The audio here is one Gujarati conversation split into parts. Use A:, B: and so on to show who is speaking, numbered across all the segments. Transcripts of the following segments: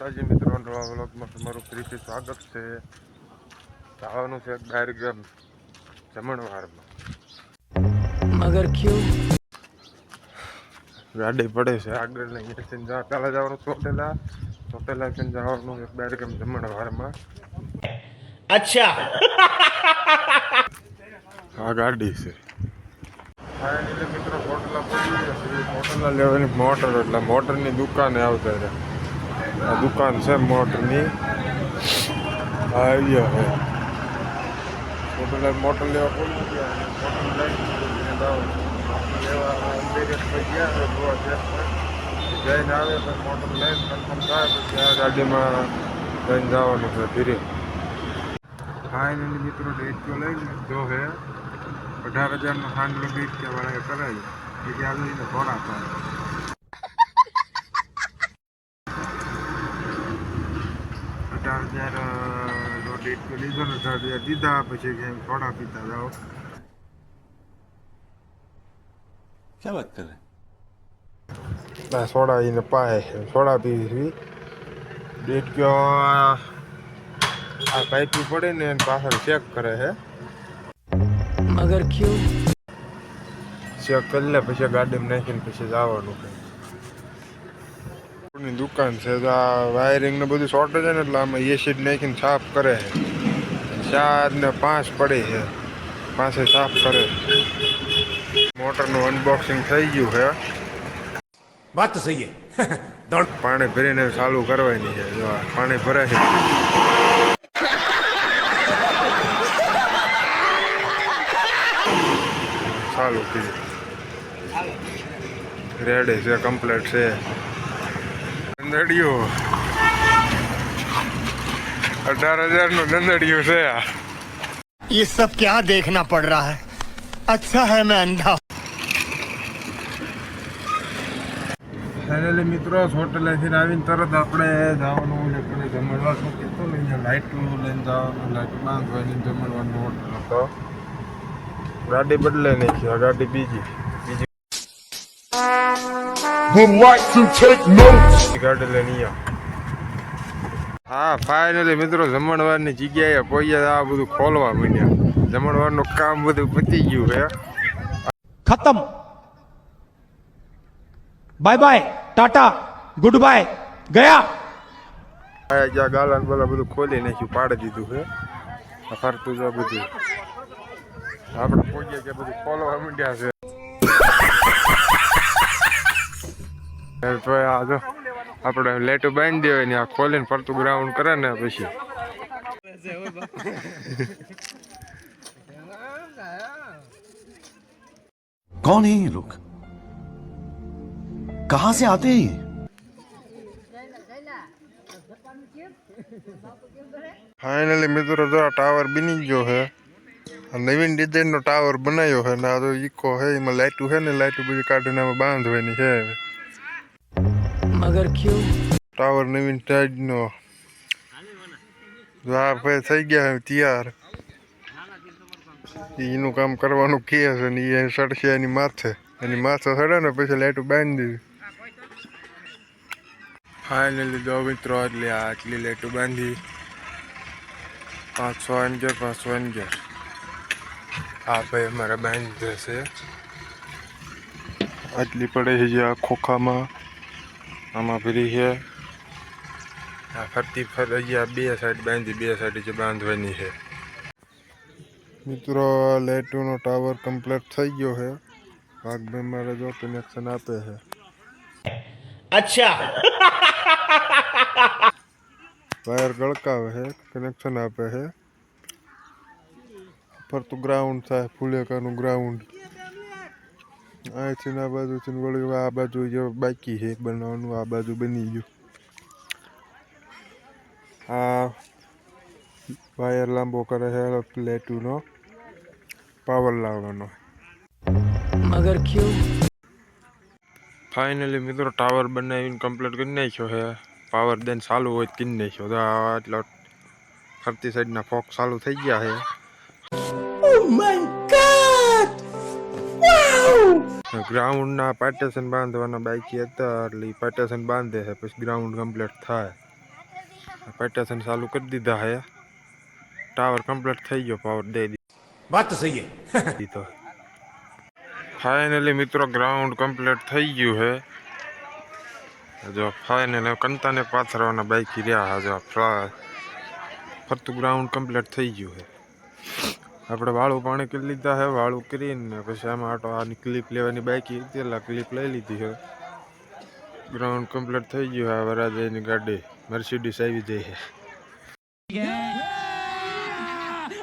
A: સાજી મિત્રો નવા વ્લોગમાં તમારું ફરીથી સ્વાગત છે. જવાનું છે ડાયરેક્ટ જમણવારમાં.
B: મગર ક્યું
A: ગાડી પડે છે આગળ લઈને પહેલાં જવાનું ચોટેલા જવાનું ડાયરેક્ટ જમણવારમાં.
B: અચ્છા.
A: આ ગાડી છે ફાઇનલી મિત્રો હોટલા પડી ગયા છે. હોટલા લેવાની મોટર એટલે મોટરની દુકાને આવતા રહ્યા. આ દુકાન છે મોટરની. આવી ગયા છે હોટલ મોટર લેવા પડી ગયા. મોટર જઈને આવે તો મોટર લઈને કન્ફર્મ થાય પછી આ ગાડીમાં લઈને જવાનું છે ધીરે. ફાઇનલી મિત્રો ડેટ તો લઈ લીધો છે. 18,000નો ફાઇનલ ડેટ કે વાળા કરાવી એ ત્યાં લઈને થોડા થાય. 18,000 ડેટ તો લીધો ને 18,000 દીધા પછી ક્યાંય થોડા પીતા જાઓ.
B: क्या बात कर रहे
A: ના સોડા એને પાય સોડા પીવી ડેટ કયો આ પાઇપી પડે ને એને પાછળ ચેક કરે છે.
B: मगर क्यों
A: ચેક કરી લે પછી ગાડીમાં નાખીને પછી જવાનું છે. ની દુકાન છે તો આ વાયરિંગ ને બધું શોર્ટેજ છે ને એટલે આમાં એસિડ નાખીને સાફ કરે છે. 4 ને 5 પડે છે પાસે સાફ કરે. મોટરનું અનબોક્સિંગ થઈ ગયું છે.
B: बात तो सही है.
A: પાણી ભરીને ચાલુ કરવાની છે. જો પાણી ભરાય છે. ચાલુ થઈ રેડી છે કમ્પ્લીટ છે. દંદડિયું 18,000નું દંદડિયું છે.
C: ये सब क्या देखना पड़ रहा है. अच्छा है मैं अंधा.
A: ફાઇનલી મિત્રો હોટેલેથી આવીને તરત આપણે જવાનું છે જમણવાર. શું કીધું ને અહીંયા લાઇટું લઈને જવાનું. લાઇટ બાંધવાની જમણવાનું હોટલ હતો. ગાડી બદલે નહીં છે ગાડી બીજી ગાડી લઈને અહીંયા. હા ફાઇનલી મિત્રો જમણવારની જગ્યાએ કોઈ આ બધું ખોલવા માંડ્યા. જમણવારનું કામ બધું પતી ગયું છે.
D: खत्म. Bye bye tata good bye गया.
A: જ્યાં ગાલા બોલા બધું ખોલી નાખ્યું પાડી દીધું છે. ફરતું છે બધું આપણે પહોંચીએ કે બધું ખોલવા માંડ્યા છે. તો આ જો આપણે લાઈટો બાંધી દેવાય ને આ ખોલીને ફરતું ગ્રાઉન્ડ કરે ને પછી
E: कौन है ये लोग कहां से आते हैं ये?
A: ફાઇનલી મિત્રો જો આ ટાવર બની ગયો છે. આ નવીન ડિઝાઇનનો ટાવર બનાવ્યો છે ને આ તો ઈકો છે એમાં લાઈટું છે ને લાઈટું બધી કાઢીને આમાં બાંધવાની છે.
B: मगर क्यों
A: ટાવર નવીન ટાઈપનો જો આ ભાઈ થઈ ગયા છે તૈયાર. એનું કામ કરવાનું કહે છે ને એ સડશે એની માથે સડે ને પછી લાઈટું બાંધી દીધી. ફાઇનલી જો મિત્રો એટલે આટલી લાઈટું બાંધી 500 એન્ગર આ ભાઈ અમારે બાંધી દેશે. આટલી પડે છે જે આ ખોખામાં આમાં ફરી છે. આ ફરતી ફરી બે સાઈડ બાંધી બે સાઈડ જે બાંધવાની છે. મિત્રો લાઈટોનો ટાવર કમ્પ્લીટ થઈ ગયો છે. ભાગભાઈ મારે જો કનેક્શન આપે છે.
B: अच्छा.
A: વાયર ગળકાવે છે કનેક્શન આપે છે. ફરતું ગ્રાઉન્ડ થાય ફુલેકાનું ગ્રાઉન્ડ. અહીંથી આ બાજુથી વળી આ બાજુ જે બાકી છે બનાવવાનું આ બાજુ બની ગયું. આ વાયર લાંબો કરે છે લાઈટોનો પાવર લાવવાનો.
B: मगर क्यों
A: ફાઇનલી મિત્રો ટાવર બનાવીને કમ્પ્લીટ કરી નાખ્યો છે. પાવર દેન ચાલુ હોય કરી નાખ્યો તો આટલો ફરતી સાઈડના ફોક ચાલુ થઈ ગયા છે. ગ્રાઉન્ડના પાર્ટેશન બાંધવાના બાકી હતા એટલે પાર્ટેશન બાંધે છે પછી ગ્રાઉન્ડ કમ્પ્લીટ થાય. પેટેશન ચાલુ કરી દીધા હે ટાવર કમ્પ્લીટ થઈ ગયો પાવર દઈ
B: बात तो सही है
A: દીધો ફાઇનલી મિત્રો ગ્રાઉન્ડ કમ્પ્લીટ થઈ ગયું હે જો ફાઇનલ કંતાને પાથરવાના બાકી રહ્યા હા જો ફરતું ગ્રાઉન્ડ કમ્પ્લીટ થઈ ગયું હે આપણે વાળું પાણી કરી લીધા હે વાળું કરીને પછી આમાં આટો આની ક્લિપ લેવાની બાકી હતી એટલે ક્લિપ લઈ લીધી છે ગ્રાઉન્ડ કમ્પ્લીટ થઈ ગયું હે વરાજાની ગાડી મર્સિડીઝ આવી જાય છે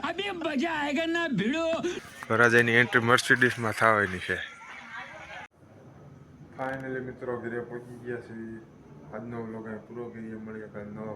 B: अभी मजा आएगा ना भिड़ो
A: વરાજાની એન્ટ્રી મર્સિડીઝમાં થવાની છે ફાઇનલી મિત્રો ઘરે પહોંચી ગયા છે આજનો વ્લોગ પૂરો કરીએ મળીએ કાલે નવા